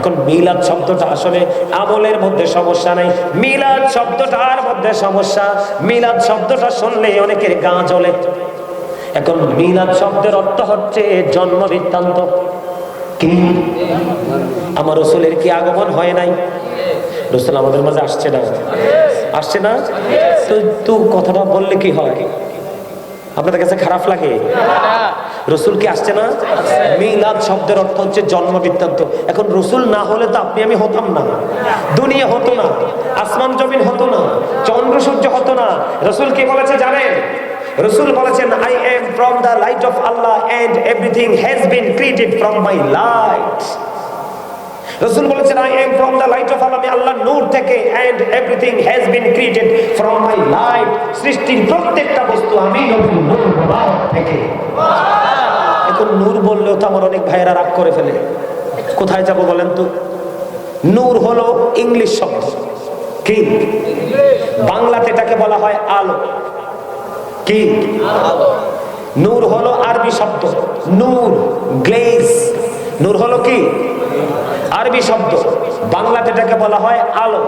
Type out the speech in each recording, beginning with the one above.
এখন মিলাদ শব্দটা আসলে আমলের মধ্যে সমস্যা নাই, মিলাদ শব্দটার মধ্যে সমস্যা। মিলাদ শব্দটা শুনলেই অনেকের গা জ্বলে। এখন মিলাদ শব্দের অর্থ হচ্ছে জন্ম বৃত্তান্ত। কি আমার রাসূলের কি আগমন হয় নাই? রাসূল আমাদের মাঝে আসছে না, আসছে না? তো কথাটা বললে কি হয়? আপনাদের কাছে খারাপ লাগে? রাসূল কি আসছে না? মিলাদ শব্দের অর্থ হচ্ছে জন্ম বৃত্তান্ত। এখন রাসূল না হলে তো আপনি আমি হতাম না, দুনিয়া হতো না, আসমান জমিন হতো না, চন্দ্র সূর্য হতো না। রাসূল কি বলেছে জানেন? রাসূল বলেছেন, I am from the light of Allah and everything has been created from my light. রাসূল বলেছেন, I am from the light of Allah, আমি আল্লাহর নূর থেকে, and everything has been created from my light. সৃষ্টির প্রত্যেকটা বস্তু আমি নবীর নূর মোবারক থেকে। এখন নূর বললেও তো আমার অনেক ভাইয়েরা রাগ করে ফেলে। কোথায় যাব বলেন তো? নূর হলো ইংলিশ শব্দ। কি বাংলাতে এটাকে বলা হয় আলো। কি নূর হলো আরবি শব্দ, নূর গ্লেজ। নূর হলো কি আরবি শব্দ, বাংলাতে এটাকে বলা হয় আলো,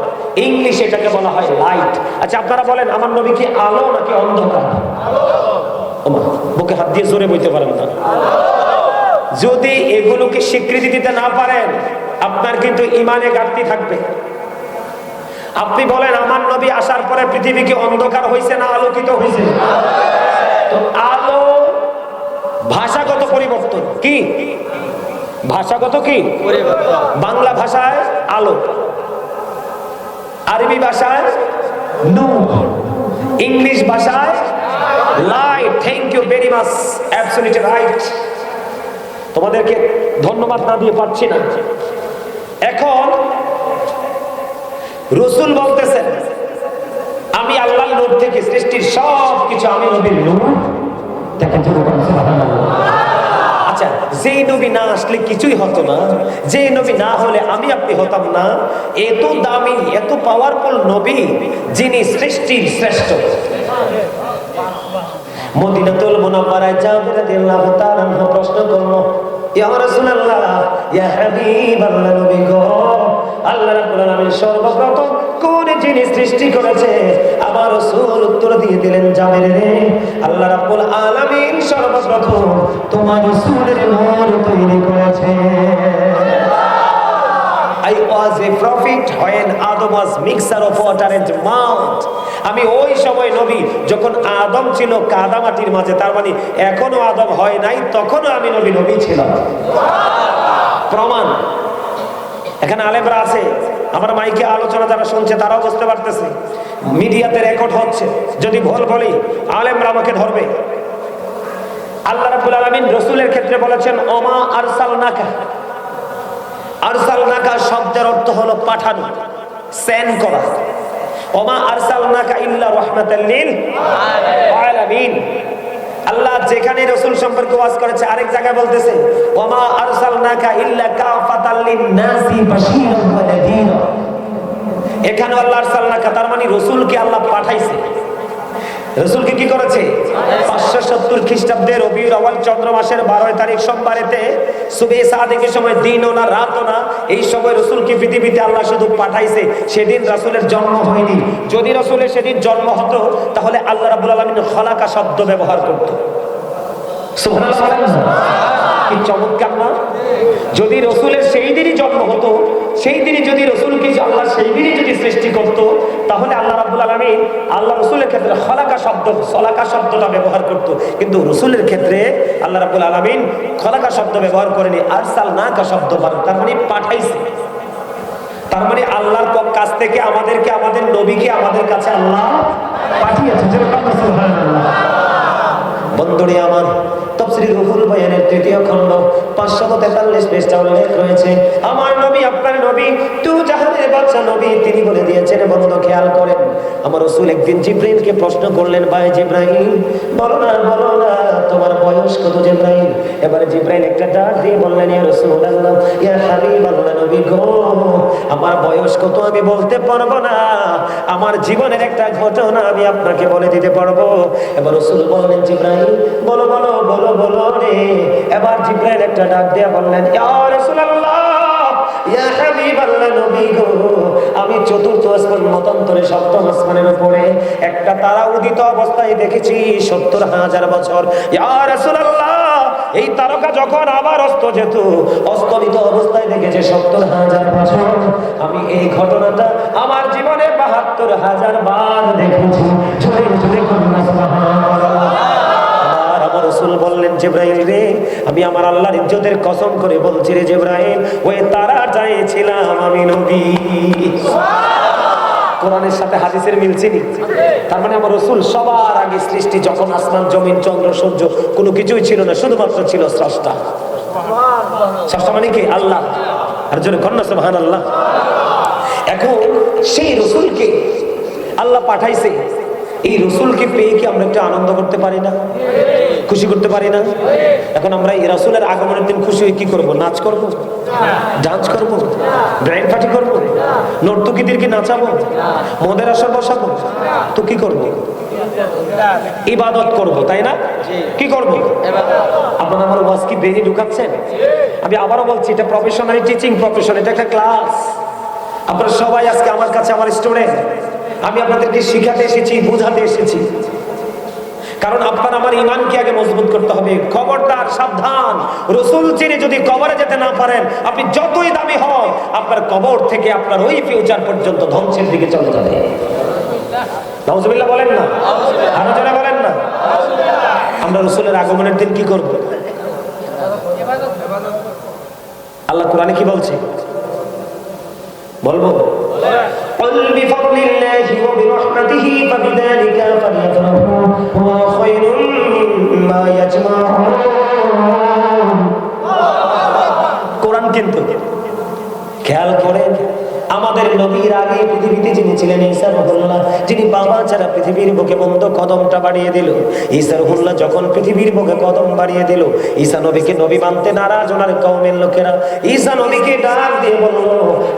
ইংলিশে এটাকে বলা হয় লাইট। আচ্ছা আপনারা বলেন, আমার নবী কি আলো নাকি অন্ধকার? ওমা, বুকে হাত দিয়ে জোরে বলতে পারেন না। যদি এগুলোকে স্বীকৃতি দিতে না পারেন, আপনার কিন্তু ইমানে ঘাটতি থাকবে। আপনি বলেন, আমার নবী আসার পরে পৃথিবী কি অন্ধকার হয়েছে না আলোকিত হয়েছে? তো আলো ভাষাগত পরিবর্তন। কি ভাষাগত কি পরিবর্তন? বাংলা ভাষায় আলো, আরবি ভাষায় নূর, ইংলিশ ভাষায় light. Thank you very much, absolutely right. তোমাদেরকে ধন্যবাদ না দিয়ে পাচ্ছি না। এখন রাসূল বলতেছেন, আমি আল্লাহর নূর থেকে, সৃষ্টির সব কিছু আমি নবীর নূর থেকে। আচ্ছা, যেই নবী না আসলে কিছুই হতো না, যে নবী না হলে আমি আপনি হতাম না, এত দামি এত পাওয়ারফুল নবী যিনি সৃষ্টির শ্রেষ্ঠ। মদিনাতুল মুনাওয়ারায় জাবের রাদিয়াল্লাহু তাআলা প্রশ্ন করলো, ইয়া রাসূলুল্লাহ, ইয়া হাবিবাল্লাহ, নবী গো, আল্লাহ রাব্বুল আলামিন সর্বপ্রথম কোন জিনিস সৃষ্টি করেছে? আমার রাসূল উত্তর দিয়ে দিলেন, জাবের রে, আল্লাহ রাব্বুল আলামিন সর্বপ্রথম তোমার রাসূলের নূর তৈরি করেছে। I was a prophet when Adam was mixture of water and mud. আমি ওই সময় নবী যখন আদম ছিল কাদামাটির মাঝে, তার মানে এখনো আদম হয় নাই, তখনও আমি নবী ছিলাম। প্রমাণ এখানে আলেমরা আছে, আমার মাইকে আলোচনা যারা শুনছে তারাও বুঝতে পারতেছে, মিডিয়াতে রেকর্ড হচ্ছে। যদি ভুল বলি আলেমরা আমাকে ধরবে। আল্লাহ রাব্বুল আলামিন রাসূলের ক্ষেত্রে বলেছেন, ওমা আরসালনাকা। আরসালনাকা শব্দের অর্থ হলো পাঠানো, সেন্ড করা। ওমা আরসালনাকা ইল্লা রাহমাতাল লিল আলামিন। আল্লাহ যেখানে রাসূল সম্পর্কে ওয়াজ করেছে, আরেক জায়গায় বলতেছে, ওমা আরসালনাকা ইল্লা কাফাতাল লিন-নাসি বাশীরান ওয়া নাযীরা। এখানে আল্লাহ আরসালনাকা, তার মানে রাসূলকে আল্লাহ পাঠাইছে। রাসূলকে কি করেছে? 570 খ্রিস্টাব্দের রবিউল আউয়াল চন্দ্র মাসের 12 তারিখ সোমবারেতে সুবহে সাদিকের সময়, দিনও না রাতও না, এই সময় রাসূলকে পৃথিবীতে আল্লাহ শুধু পাঠাইছে। সেদিন রাসূলের জন্ম হয়নি। যদি রাসূলের সেদিন জন্ম হতো, তাহলে আল্লাহ রাব্বুল আলামিন খলাকা শব্দ ব্যবহার করত। সুবহানাল্লাহ, কি চমৎকার না? যদি রাসূলের সেই দিনই জন্ম হতো, সেই দিনই যদি রাসূলকে আল্লাহ সেই দিনই যদি সৃষ্টি করত, তাহলে আল্লাহ রাব্বুল আলামিন আল্লাহ রাসূলের ক্ষেত্রে খলাকা শব্দ, সলাকা শব্দটা ব্যবহার করত। কিন্তু রাসূলের ক্ষেত্রে আল্লাহ রাব্বুল আলামিন খলাকা শব্দ ব্যবহার করেনি, আরসালনাকা শব্দ, তার মানে পাঠাইছে। তার মানে আল্লাহর কাছ থেকে আমাদেরকে, আমাদের নবীকে আমাদের কাছে আল্লাহ পাঠিয়েছে। সুবহানাল্লাহ। বন্ধুরে আমার, তাফসীর রুহুল বয়ানের 3য় খণ্ড 543 পৃষ্ঠা উল্লেখ রয়েছে, আমার নবী, আপনার নবী, তু জাহানের বাদশা নবী, তিনি বলে দিয়েছেন। বন্ধু খেয়াল করেন, আমার রাসূল একদিন জিবরাইলকে প্রশ্ন করলেন, ভাই জিবরাইল, বলো না তোমার বয়স কত জিবরাইল? এবারে জিবরাইল একটা ডাক দিয়ে বললেন, ইয়া রাসূলুল্লাহ, ইয়া হাবিবাল্লাহ, নবী গো, আমার বয়স কত আমি বলতে পারবো না, আমার জীবনের একটা ঘটনা আমি আপনাকে বলে দিতে পারবো। এবার রাসূল বললেন, জিবরাইল বলো বলো বলো বলো রে। এবার জিবরাইল একটা ডাক দিয়ে বললেন, ইয়া রাসূলুল্লাহ, ইয়া হাবিবাল্লাহ নবী গো, আমি চতুর্থ আসমান মতান্তরে সপ্তম আসমানের উপরে একটা তারা উদিত অবস্থায় দেখেছি ৭০,০০০ বছর। ইয়া রাসূলুল্লাহ, এই তারকা যখন আবার অস্ত যেত, অস্তমিত অবস্থায় দেখেছে ৭০,০০০ বছর। আমি এই ঘটনাটা আমার জীবনে ৭২,০০০ বার দেখেছি। আমার রাসূল বললেন, জিবরাইল রে, আমি আমার আল্লাহর ইজ্জতের কসম করে বলছি রে জিবরাইল, ওই তারাটাই ছিলাম আমি নবী। কোরআনের সাথে হাদিসের মিলছিনি? তার মানে আমার রাসূল সবার আগে সৃষ্টি, যখন আসমান জমিন চন্দ্র সূর্য কোনো কিছুই ছিল না, শুধুমাত্র ছিল স্রষ্টা। স্রষ্টা মানে কি? আল্লাহ। আর জোরে কন্যা সুবহানাল্লাহ। এখন সেই রাসূলকে আল্লাহ পাঠাইছে, এই রাসূলকে পেয়ে কি আমরা একটু আনন্দ করতে পারি না? খুশি করতে পারি না? এখন আমরা এই রাসূলের আগমনের দিন খুশি হয়ে কি করব? নাচ করব, ডান্স করব, ব্যান্ড পার্টি করব, নর্তকীদেরকে নাচাবো, মদের আসর বসাবো, তো কি করব? ইবাদত করব, তাই না? কি করব? আপনারা আমার ওয়াজ কি বেরিয়ে ঢুকাচ্ছেন? আমি আবারও বলছি, এটা প্রফেশনাল টিচিং প্রফেশন, এটা একটা ক্লাস। আপনারা সবাই আজকে আমার কাছে আমার স্টুডেন্ট। আমি আপনাদেরকে শিখাতে এসেছি, বোঝাতে এসেছি। কারণ আপনার আমার ঈমানকে আগে মজবুত করতে হবে। খবরদার, সাবধান, রাসূল চিনে যদি কবরে যেতে না পারেন, আপনি যতই দামি হন, আপনার কবর থেকে আপনার ওই ফিউচার পর্যন্ত ধ্বংসের দিকে চলে যাবে। নাউজুবিল্লাহ বলেন না? আরো জোরে বলেন না? আমরা রাসূলের আগমনের দিন কি করব? আল্লাহ কোরআনে কি বলছে বলবো? قل بفضل الله وبرحمته فبذلك فليفرحوا هو خير مما يجمعون। কোরআন কিন্তু খেয়াল করেন, আমাদের নবীর আগে পৃথিবীতে যিনি ছিলেন ঈসা রুহুল্লাহ, যিনি বাবা ছাড়া পৃথিবীর বুকে বন্ধ কদমটা বাড়িয়ে দিল। ঈসা রুহুল্লাহ যখন পৃথিবীর বুকে কদম বাড়িয়ে দিল, ঈসা নবীকে নবী মানতে নারাজ ওনার কওমের লোকেরা। ঈসা নবীকে ডাক দিয়ে বলল,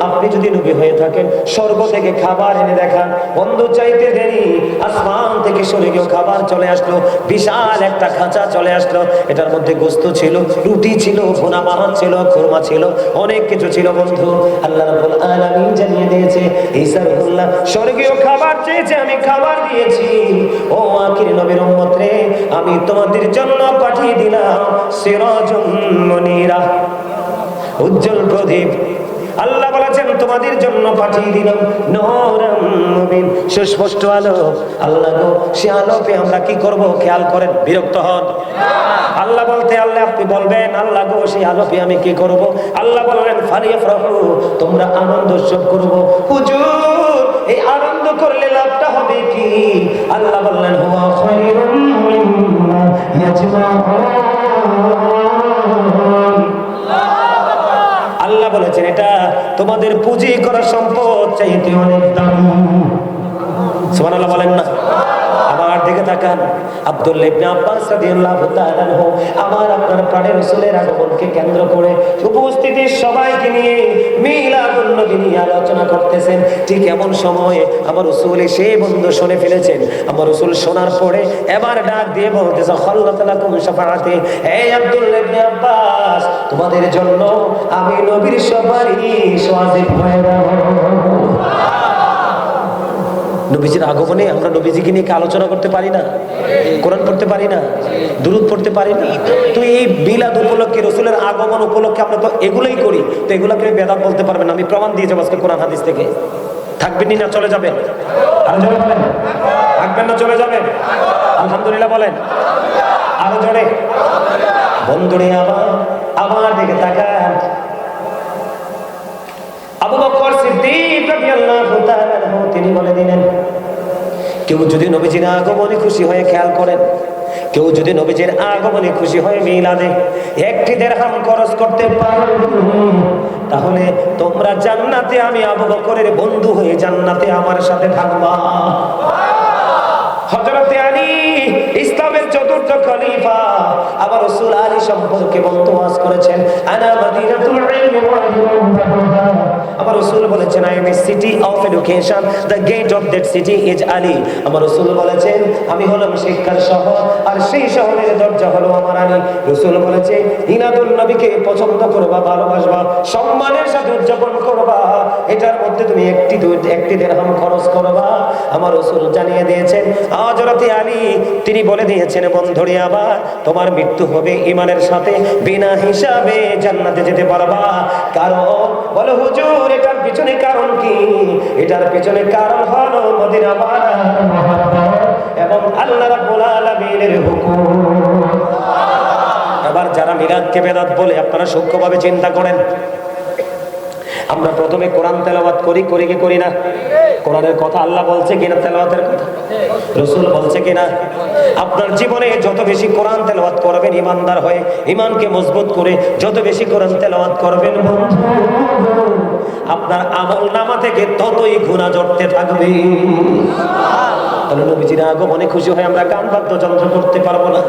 আপনি যদি নবী হয়ে থাকেন, স্বর্গ থেকে খাবার এনে দেখান। বন্ধু চাইতে দেরি, আসমান থেকে স্বর্গীয় খাবার চলে আসলো। বিশাল একটা খাঁচা চলে আসলো, এটার মধ্যে গোশত ছিল, রুটি ছিল, ভুনা মাছ ছিল, খুরমা ছিল, অনেক কিছু ছিল। বন্ধু, আল্লাহ রাব্বুল আলামিন জানিয়ে দিয়েছে, ঈসা রুহুল্লাহ স্বর্গীয় খাবার চেয়েছে, আমি খাবার দিয়েছি। ও আখির নবীর উম্মত রে, আমি তোমাদের জন্য পাঠিয়ে দিলাম সিরাজুম মুনীরা, উজ্জ্বল প্রদীপ। আল্লাহ বলেছেন, তোমাদের জন্য পাঠিয়ে দিলাম নূরুম মুবিন, সুস্পষ্ট আলো। আল্লাহ গো, সে আলোকে আমরা কি করব? খেয়াল করেন, বিরক্ত হন। আল্লাহ বলতে আল্লাহ আপনি বলবেন, আল্লাহ গো, সেই আলোকে আমি কি করব? আল্লাহ বললেন, ফালিয়াফরাহু, তোমরা আনন্দ উৎসব করব। হুজুর, এই আনন্দ করলে লাভটা হবে কি? আল্লাহ বললেন, হুয়া খায়রুম মিম্মা ইয়াজমাউন। আল্লাহ বলেছেন, এটা তোমাদের পুঁজি করা সম্পদ চাইতে অনেক দামি। সুবহানাল্লাহ বলেন না? আমার দিকে তাকান। আব্দুল্লাহ ইবনে আব্বাস রাদিয়াল্লাহু তাআলা আনহু আমার আপনার প্রাণের রাসূলের আগমনকে কেন্দ্র করে উপস্থিতির সবাইকে নিয়ে মিলাদুন নবী নিয়ে আলোচনা করতেছেন। ঠিক এমন সময়ে আমার রাসূল এসে বন্ধু শুনে ফেলেছেন। আমার রাসূল শোনার পরে এবার ডাক দিয়ে বলতেছে, খাল্লাত লাকুম শাফাআতি, এই আব্দুল্লাহ ইবনে আব্বাস, তোমাদের জন্য আমি নবীর সুপারিশ ওয়াজিব হয়ে গেল। নবীজির আগমনে আমরা নবীজিকে নিয়ে আলোচনা করতে পারি না? কোরআন পড়তে পারি না? দুরূদ পড়তে পারি না? তো এই মিলাদ উপলক্ষে, রাসূলের আগমন উপলক্ষে আমরা তো এগুলোই করি। তো এগুলোকে বেদাত বলতে পারবেন? আমি প্রমাণ দিয়ে যাবো আজকে কোরআন হাদিস থেকে। থাকবেন না চলে যাবেন? আরো জোরে বলেন। থাকবেন না চলে যাবেন? আলহামদুলিল্লাহ বলেন। আরো জোরে। বন্ধুরে আমার দিকে তাকান। আবু বকর সিদ্দিক রাদিয়াল্লাহু তাআলা আনহু তিনি বলে দিলেন, কেউ যদি নবীজির আগমনে খুশি হয়ে, খেয়াল করেন, কেউ যদি নবীজির আগমনে খুশি হয়ে মিলাদে একটি দিরহাম খরচ করতে পারো, তাহলে তোমরা জান্নাতে আমি আবু বকরের বন্ধু হয়ে জান্নাতে আমার সাথে থাকবা। হযরত আলী ইসলামের চতুর্থ খলিফা, আবার রাসূল আলী সম্পর্কে বক্তব্য করেছেন, আনা মাদিনাতুল ইলমি ওয়া আমার রাসূল বলেছেন I am a city of education, the gate of that city is Ali. আমার রাসূল বলেছেন আমি হলাম শিক্ষার শহর, আর সেই শহরের দরজা হলো আমার আলী। রাসূল বলেছে ইনাদুল নবীকে পছন্দ করবা, ভালোবাসবা, সম্মানের সাথে উদযাপন করবা, এটার মধ্যে তুমি একটি দিরহাম খরচ করবা। আমার রাসূল জানিয়ে দিয়েছেন হযরত আলী তিনি বলে দিয়েছেন বন্ধুরে আবার তোমার মৃত্যু হবে ঈমানের সাথে, বিনা হিসাবে জান্নাতে যেতে পারবা। কারণ বলে হুজুর এটার পিছনে কারণ কি? এটার পিছনে কারণ হলো মদিনা পাড়ার মহব্বত এবং আল্লাহ রাব্বুল আলামিনের হুকুম। আবার যারা মিলাদকে বেদাত বলে আপনারা সূক্ষ্মভাবে চিন্তা করেন, আমরা প্রথমে কোরআন তেলাওয়াত করি কি করি না? কোরআনের কথা আল্লাহ বলছে কিনা? তেলাওয়াতের কথা রাসূল বলছে কিনা? আপনার জীবনে যত বেশি কোরআন তেলাওয়াত করবেন ঈমানদার হয়ে, ঈমানকে মজবুত করে যত বেশি কোরআন তেলাওয়াত করবেন বন্ধু, আপনার আমলনামা থেকে ততই গুনাহ ঝরতে থাকবে। তাহলে নবীজির আগমনে খুশি হয়ে আমরা গান বাদ্যযন্ত্র করতে পারবো না,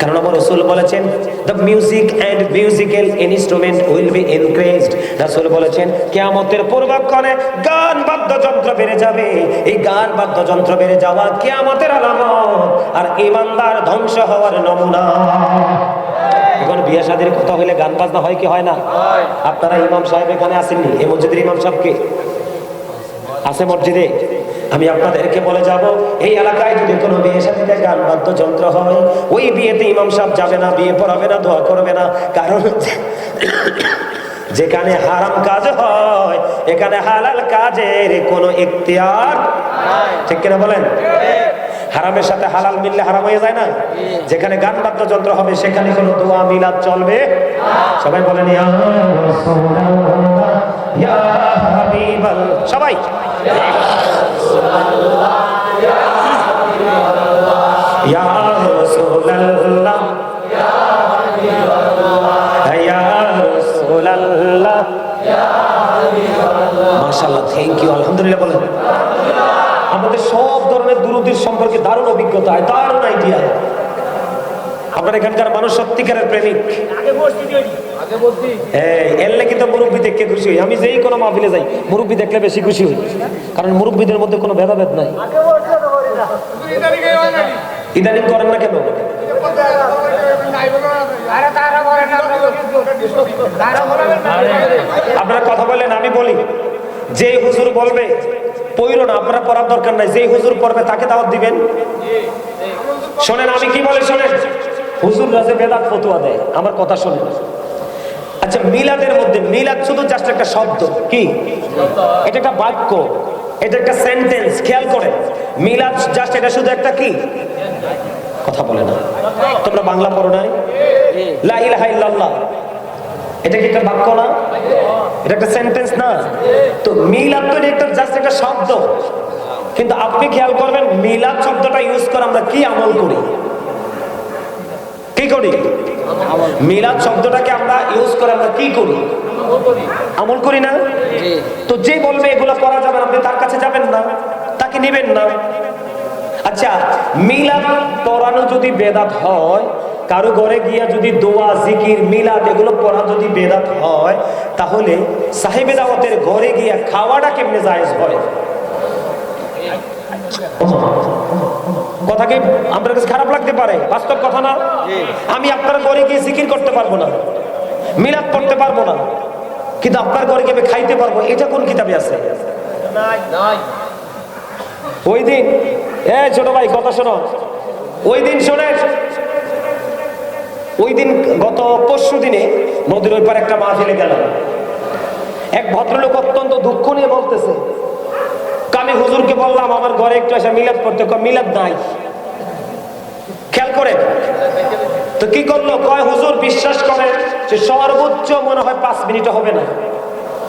কারণ আমার রাসূল বলেছেন the music and musical instrument will be increased। রাসূল বলেছেন কিয়ামতের পূর্বক্ষণে গান বাদ্যযন্ত্র বেড়ে যাবে। এই গান বাদ্যযন্ত্র বেড়ে যাওয়া কিয়ামতের আলামত আর ঈমানদার ধ্বংস হওয়ার নমুনা। এখন বিয়ে শাদীর কথা হইলে গান বাজনা হয় কি হয় না? আপনারা ইমাম সাহেব এখানে আসেননি? এই মসজিদের ইমাম সাহেব কে আছে মসজিদে? আমি আপনাদেরকে বলে যাব এই এলাকায় যদি কোনো বিয়ে শাদীতে গান বাদ্যযন্ত্র হয়, ওই বিয়েতে ইমাম সাহেব যাবে না, বিয়ে পড়াবে না, দোয়া করবে না। কারণ যেখানে হারাম কাজ হয় এখানে হালাল কাজের কোনো ইখতিয়ার ঠিক কিনা বলেন? হারামের সাথে হালাল মিললে হারাম হয়ে যায় না? যেখানে গান বাদ্যযন্ত্র হবে সেখানে কোনো দোয়া মিলাদ চলবে? সবাই বলেন ইয়া রাসূলুল্লাহ ইয়া হাবিবাল্লাহ, সবাই ইয়া রাসূলুল্লাহ ইয়া হাবিবাল্লাহ ইয়া রাসূলুল্লাহ ইয়া হাবিবাল্লাহ। মাশাআল্লাহ, থ্যাংক ইউ, আলহামদুলিল্লাহ বলেন। আমাদের সব ধরনের দুরূদের সম্পর্কে দারুণ অভিজ্ঞতা, দারুণ আইডিয়া। আপনার এখানকার মানুষ সত্যিকারের প্রেমিক। এর লেগে তো মুরব্বী দেখে খুশি হই। আমি যেই কোনো মাহফিলে যাই মুরব্বী দেখলে বেশি খুশি হই, কারণ মুরব্বীদের মধ্যে কোনো ভেদাভেদ নাই। ইদানিং করেন না কেন? আপনারা কথা বলেন, আমি বলি যে হুজুর বলবে পইরো না, আপনারা পড়ার দরকার নাই। যেই হুজুর পড়বে তাকে দাওয়াত দিবেন। শোনেন আমি কি বলি শোনেন, হুজুররা যে বেদাত ফতোয়া দেয় আমার কথা শোনেন। আচ্ছা, মিলাদের মধ্যে মিলাদ শুধু জাস্ট একটা শব্দ, কি এটা? একটা বাক্য, এটা একটা সেন্টেন্স। খেয়াল করেন, মিলাদ জাস্ট এটা শুধু একটা কি? কথা বলে না তোমরা, বাংলা পড়ো নাই? লা ইলাহা ইল্লাল্লাহ, এটা কি একটা বাক্য না? এটা একটা সেন্টেন্স না? তো মিলাদ তো এটা জাস্ট একটা শব্দ, কিন্তু আপনি খেয়াল করবেন মিলাদ শব্দটা ইউজ করে আমরা কি আমল করি? কি করি? মিলাদ শব্দটাকে আমরা ইউজ করে আমরা কি করি? আমল করি না? তো যে বলবে এগুলো করা যাবে না, আপনি তার কাছে যাবেন না, তাকে নেবেন না। আচ্ছা, মিলাদ পড়ানো যদি বেদাত হয়, কারো ঘরে গিয়া যদি দোয়া জিকির মিলাদ এগুলো পড়া যদি বেদাত হয়, তাহলে সাহেবে দাওয়াতের ঘরে গিয়া খাওয়াটা কেমনে জায়েজ হয়? কথা কি আপনার কাছে খারাপ লাগতে পারে, বাস্তব কথা না? আমি আপনার ঘরে গিয়ে জিকির করতে পারবো না, মিলাদ পড়তে পারবো না, কিন্তু আপনার ঘরে গিয়ে খাইতে পারবো। এটা কোন কিতাবে আছে? ওই দিন ছোট ভাই কথা শোনো, ওই দিন শোনেন, ওই দিন গত পরশু দিনে নদীর ওই পার একটা মাহফিলে গেলাম। এক ভদ্রলোক অত্যন্ত দুঃখ নিয়ে বলতেছে, আমি হুজুরকে বললাম আমার ঘরে একটু এসে মিলাদ পড়তে, মিলাদ নাই। খেয়াল করে তো কি করলো, কয় হুজুর বিশ্বাস করে যে সর্বোচ্চ মনে হয় 5 মিনিট হবে না,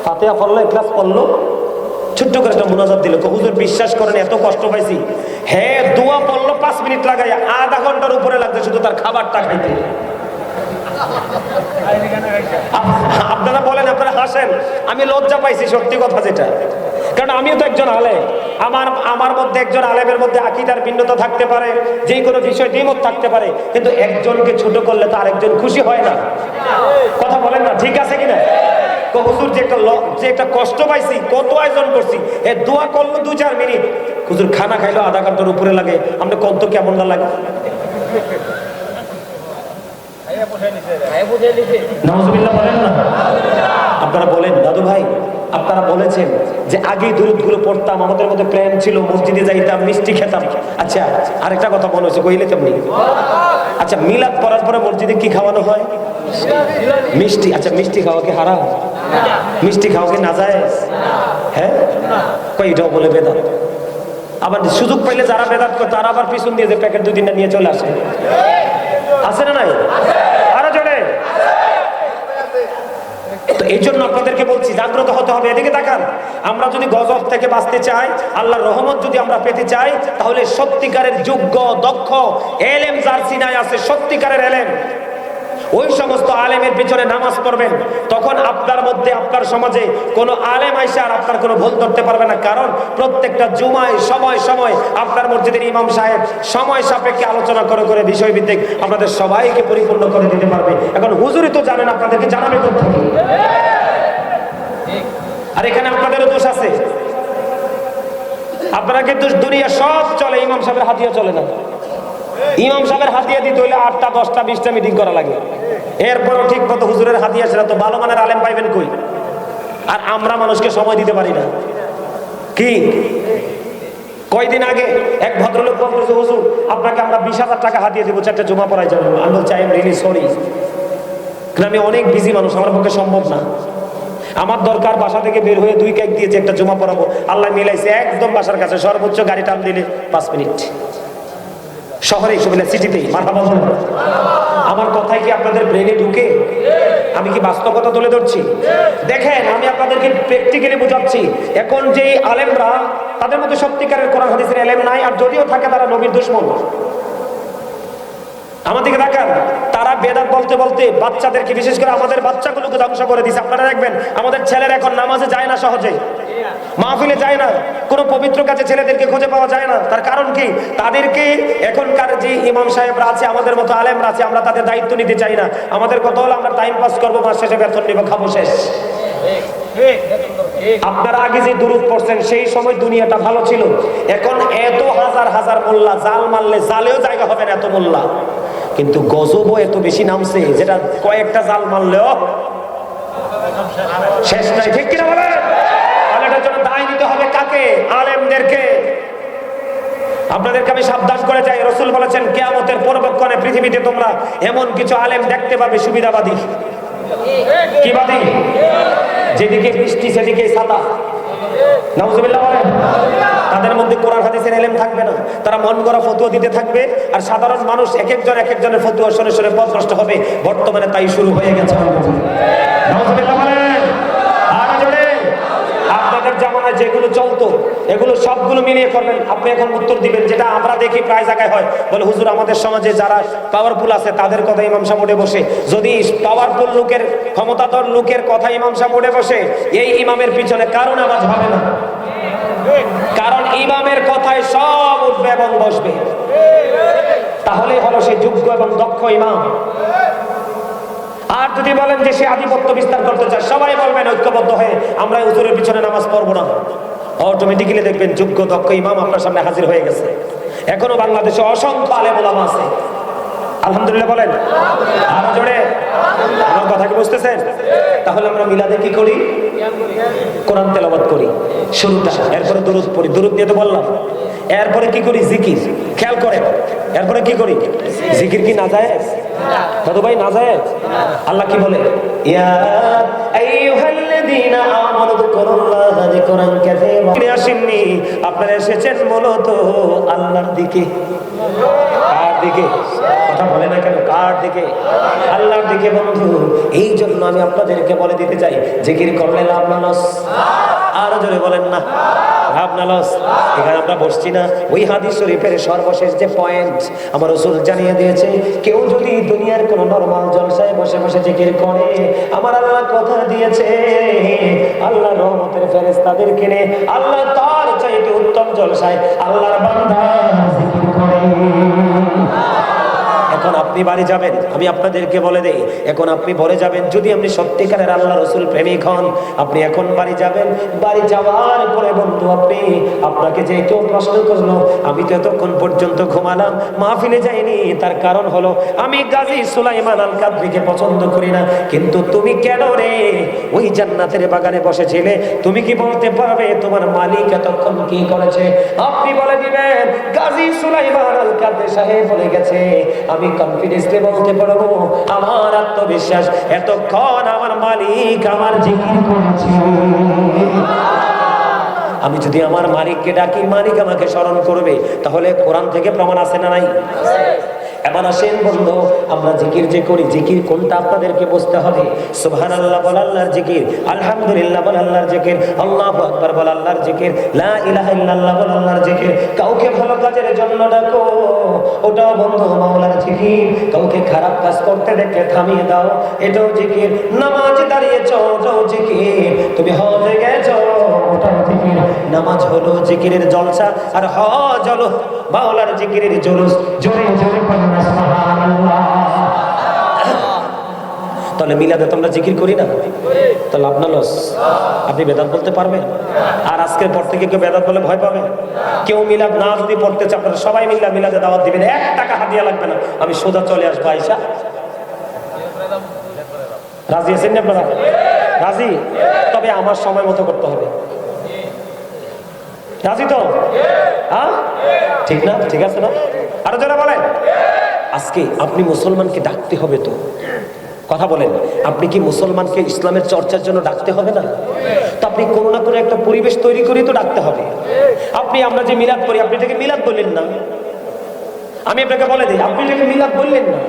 ফাতিহা পড়লো, ইখলাস পড়লো, ছোট্ট করে একটা মুনাজাত দিল। হুজুর বিশ্বাস করেন এত কষ্ট পাইছি। হ্যাঁ, দোয়া পড়লো 5 মিনিট লাগাই, আধা ঘন্টার উপরে লাগছে শুধু তার খাবারটা খাইতে। আপনারা বলেন, আপনারা হাসেন, আমি লজ্জা পাইছি সত্যি কথা যেটা, কারণ আমিও তো একজন আলেম। আমার মধ্যে একজন আলেমের মধ্যে আকীদার ভিন্নতা থাকতে পারে, যে কোনো বিষয় দ্বিমত থাকতে পারে, কিন্তু একজনকে ছোট করলে তো আরেকজন খুশি হয় না। কথা বলেন না, ঠিক আছে কিনা? হুজুর যে একটা কষ্ট পাইছি, কত আয়োজন করছি, এ দোয়া করলো 2-4 মিনিট, হুজুর খানা খাইলো আধা ঘন্টার উপরে লাগে, আপনি কত কেমন না লাগে? নাউজুবিল্লাহ বলেন না? আপনারা বলেন দাদু ভাই, আপনারা বলেছেন যে আগে দুরুদগুলো পড়তাম, আমাদের মধ্যে প্রেম ছিল, মসজিদে যাইতাম, মিষ্টি খেতাম। আচ্ছা আরেকটা কথা মনে হচ্ছে, কইলে তেমনি। আচ্ছা মিলাদ পড়ার পরে মসজিদে কি খাওয়ানো হয়? মিষ্টি। আচ্ছা মিষ্টি খাওয়া কি হারাম? মিষ্টি খাওয়া কি নাজায়েজ? হ্যাঁ, কই এটাও বলে বেদাত। আবার সুযোগ পাইলে যারা বেদাত করে তারা আবার পিছন দিয়ে যে প্যাকেট 2-3টা নিয়ে চলে আসে, আছে না নাই? আরো জোরে। তো এই জন্য আপনাদেরকে বলছি জাগ্রত হতে হবে। এদিকে তাকান, আমরা যদি গজব থেকে বাঁচতে চাই, আল্লাহর রহমত যদি আমরা পেতে চাই, তাহলে সত্যিকারের যোগ্য দক্ষ এলেম যার সিনায় আছে, সত্যিকারের এলেম, ওই সমস্ত আলেমের পিছনে নামাজ পড়বেন। তখন আপনার মধ্যে, আপনার সমাজে কোনো আলেম আইসা আর আপনার কোনো ভুল ধরতে পারবে না। কারণ প্রত্যেকটা জুমায় সময় সময় আপনার মসজিদের ইমাম সাহেব সময় সাপেক্ষে আলোচনা করে করে বিষয়ভিত্তিক আপনাদের সবাইকে পরিপূর্ণ করে দিতে পারবে। এখন হুজুরি তো জানেন, আপনাদেরকে জানাবে কোথা থেকে? আর এখানে আপনাদেরও দোষ আছে। আপনারা কিন্তু দুনিয়া সব চলে, ইমাম সাহেবের হাতিয়া চলে না। ইমাম সাহেবের হাতিয়া দিতে হইলে 8টা 10টা 20টা মিটিং করা লাগে। এরপরও ঠিক মতো হুজুরের হাতিয়া সেটা তো ভালো মানের আলেম পাইবেন কই? আর আমরা মানুষকে সময় দিতে পারি না। কি কয়দিন আগে এক ভদ্রলোক বলতেছে, হুজুর আপনাকে আমরা 20,000 টাকা হাতিয়ে দেবো 4টা জুমা পড়াই যাবো। আমি বলছি আই এম রিয়েলি সরি, আমি অনেক বিজি মানুষ, আমার পক্ষে সম্ভব না। আমার দরকার বাসা থেকে বের হয়ে 2 কেক দিয়ে যে একটা জুমা পড়াবো, আল্লাহ মিলাইছে একদম বাসার কাছে, সর্বোচ্চ গাড়ি টান দিলে 5 মিনিট, শহরে সিটিতেই। আমার কথাই কি আপনাদের ব্রেনে ঢুকে? আমি কি বাস্তবতা তুলে ধরছি? দেখেন, আমি আপনাদেরকে প্র্যাকটিক্যালি বোঝাচ্ছি। এখন যে আলেমরা, তাদের মধ্যে সত্যিকারের কোরআন হাদিসের এলেম নাই, আর যদিও থাকে তারা নবীর দুশমন। আমাদেরকে দেখান, তারা বেদাত বলতে বলতে বাচ্চাদেরকে, বিশেষ করে আমাদের বাচ্চাগুলোকে ধ্বংস করে দিচ্ছে। আপনারা দেখবেন আমাদের ছেলেরা এখন নামাজে যায় না, সহজে মাহফিলে যায় না, কোনো পবিত্র কাজে ছেলেদেরকে খুঁজে পাওয়া যায় না। তার কারণ কি? তাদেরকে এখনকার যে ইমাম সাহেবরা আছে, আমাদের মতো আলেমরা আছে, আমরা তাদের দায়িত্ব নিতে চাই না। আমাদের কথা হলো আমরা টাইম পাস করবো, মাস শেষে বেতন নিব, খাবো, শেষ। আপনারা আগে যে দুরূদ পড়ছেন সেই সময় দুনিয়াটা ভালো ছিল। এখন এত হাজার হাজার মোল্লা, জাল মারলে জালেও জায়গা হবে না, এত মোল্লা। কিন্তু গজবও এত বেশি নামছে, যেটা কয়েকটা জাল মারলেও শেষ নাই। ঠিক কিনা বলেন? তাহলে এটার জন্য দায় নিতে হবে কাকে? আলেমদেরকে। আপনাদেরকে আমি সাবধান করে যাই, রাসূল বলেছেন কিয়ামতের পূর্বক্ষণে পৃথিবীতে তোমরা এমন কিছু আলেম দেখতে পাবে, সুবিধাবাদী। কি বাদী? যেদিকে বৃষ্টি সেদিকে ছাতা। নাউজুবিল্লাহ বলেন। তাদের মধ্যে কোরআন হাদিসের ইলম থাকবে না, তারা মন গড়া ফতোয়া দিতে থাকবে, আর সাধারণ মানুষ এক একজনের ফতোয়া শুনে শুনে পথভ্রষ্ট হবে। বর্তমানে তাই শুরু হয়ে গেছে। নাউজুবিল্লাহ বলেন। আর জোরে। আপনাদের জামানায় যেগুলো চলতো এগুলো সবগুলো মিলিয়ে করবেন। আপনি এখন উত্তর দিবেন, যেটা আমরা দেখি প্রায় জায়গায় হয়, বলে হুজুর আমাদের সমাজে যারা পাওয়ারফুল আছে তাদের কথা ইমাম সাহেব উঠে বসে। যদি পাওয়ারফুল লোকের, ক্ষমতাধর লোকের কথা ইমাম সাহেব উঠে বসে, এই ইমামের পিছনে কারণ আওয়াজ হবে না, কারণ ইমামের কথায় সব উঠবে এবং বসবে। তাহলে হলো সে যোগ্য এবং দক্ষ ইমাম। আর যদি বলেন যে সে আধিপত্য বিস্তার করতে চায়, সবাই বলবেন ঐক্যবদ্ধ হয়ে আমরা হুজুরের পিছনে নামাজ পড়বো না, অটোমেটিক্যালি দেখবেন যোগ্য দক্ষ ইমাম আপনার সামনে হাজির হয়ে গেছে। এখনো বাংলাদেশে অসংখ্য আলেম ওলামা আছে, আলহামদুলিল্লাহ বলেন। আর জোরে। আমার কথা কি বুঝতেছেন? তাহলে আমরা মিলাদে কি করি? কোরআন তেলাওয়াত করি শুরুটা, এরপরে দুরূদ পড়ি। দুরূদ নিয়ে তো বললাম। এরপরে কি করি? জিকির। খেয়াল করেন, এরপরে কি করি? জিকির কি নাজায়েজ? দাদু ভাই নাজায়েজ? আল্লাহ কি বলে? ইয়া আইয়ুহাল্লাযীনা আমানু যকুরুল্লাহা যিকরান কাসীরা। আসেননি, আপনারা এসেছেন মূলত আল্লাহর দিকে। কার দিকে? কথা বলে না কেন? কার দিকে? আল্লাহর দিকে বন্ধু। এই জন্য আমি আপনাদেরকে বলে দিতে চাই, জিকির করলে লাভ না লস? আরো জোরে বলেন না, লাভ না লস? এখানে আমরা বসছি না, ওই হাদিস শরীফের সর্বশেষ যে পয়েন্ট আমার রাসূল জানিয়ে দিয়েছে, কেউ যদি দুনিয়ার কোন নরমাল জলসায় বসে বসে জিকির করে, আমার আল্লাহ কথা দিয়েছে আল্লাহর রহমতের ফেরেশতাদেরকে নিয়ে আল্লাহ তার চাইতে উত্তম জলসায় আল্লাহর বান্দা জিকির করে। এখন আপনি বাড়ি যাবেন, আমি আপনাদেরকে বলে দেই, এখন আপনি বলে যাবেন, যদি আপনি সত্যিকারের আল্লাহ রসুল প্রেমিক হন, আপনি এখন বাড়ি যাবেন। বাড়ি যাওয়ার পরে বন্ধু আপনাকে যে কেউ প্রশ্ন করলো, আমি তো এতক্ষণ পর্যন্ত ঘুমালাম, মাহফিলে যাইনি, তার কারণ হলো আমি গাজী সুলাইমান আল কাদরিকে পছন্দ করি না। কিন্তু তুমি কেন রে ওই জান্নাতের বাগানে বসেছিলে? তুমি কি বলতে পারবে তোমার মালিক এতক্ষণ কি করেছে? আপনি বলে দিবেন, গাজী সুলাইমান আল কাদরি সাহেব বলে গেছে। আমি কনফিডেন্সলি বলতে পারবো, আমার আত্মবিশ্বাস, এতক্ষণ আমার মালিক আমার জিকির করেছে। আমি যদি আমার মালিককে ডাকি, মালিক আমাকে স্মরণ করবে। তাহলে কোরআন থেকে প্রমাণ আছে না নাই? এবার আসেন বন্ধু, আমরা জিকির যে করি, জিকির কোনটা আপনাদেরকে বুঝতে হবে। সুবহানাল্লাহ বল আল্লাহর জিকির, আলহামদুলিল্লাহ বল আল্লাহর জিকির, আল্লাহু আকবার বল আল্লাহর জিকির, লা ইলাহা ইল্লাল্লাহ বল আল্লাহর জিকির। কাউকে ভালো কাজের জন্য ডাকো, ওটাও বন্ধু মাওলার জিকির। কাউকে খারাপ কাজ করতে দেখে থামিয়ে দাও, এটাও জিকির। নামাজ দাঁড়িয়েছো, ওটাও জিকির। তুমি হজে গেছো, ওটাও জিকির। নামাজ হলো জিকিরের জলসা, আর হজ হলো মাওলার জিকিরের জুলুস। জোরে জোরে পড়ুন সুবহানাল্লাহ। তাহলে মিলাদে তোমরা জিকির করি না, তাহলে আপনার লস। আপনি বেদাত বলতে পারবেন? আর আজকের পর থেকে কেউ বেদাত বলে ভয় পাবে? কেউ মিলাদ না যদি পড়তে চান, আপনারা সবাই মিলাদে দাওয়াত দিবেন, 1 টাকা হাদিয়া লাগবে না, আমি সোজা চলে আসবো। আয়েশা রাজি আছেন আপনারা? রাজি? তবে আমার সময় মতো করতে হবে। রাজি তো? হ্যাঁ, ঠিক না? ঠিক আছে না? আরো যারা বলেন, আজকে আপনি মুসলমানকে ডাকতে হবে তো, কথা বলেন, আপনি কি মুসলমানকে ইসলামের চর্চার জন্য ডাকতে হবে না? তো আপনি কোনো না কোনো একটা পরিবেশ তৈরি করে তো ডাকতে হবে। আমরা যে মিলাদ করি, আপনি এটাকে মিলাদ বললেন না। আমি আপনাকে বলে দিই, আপনি এটাকে মিলাদ বললেন না,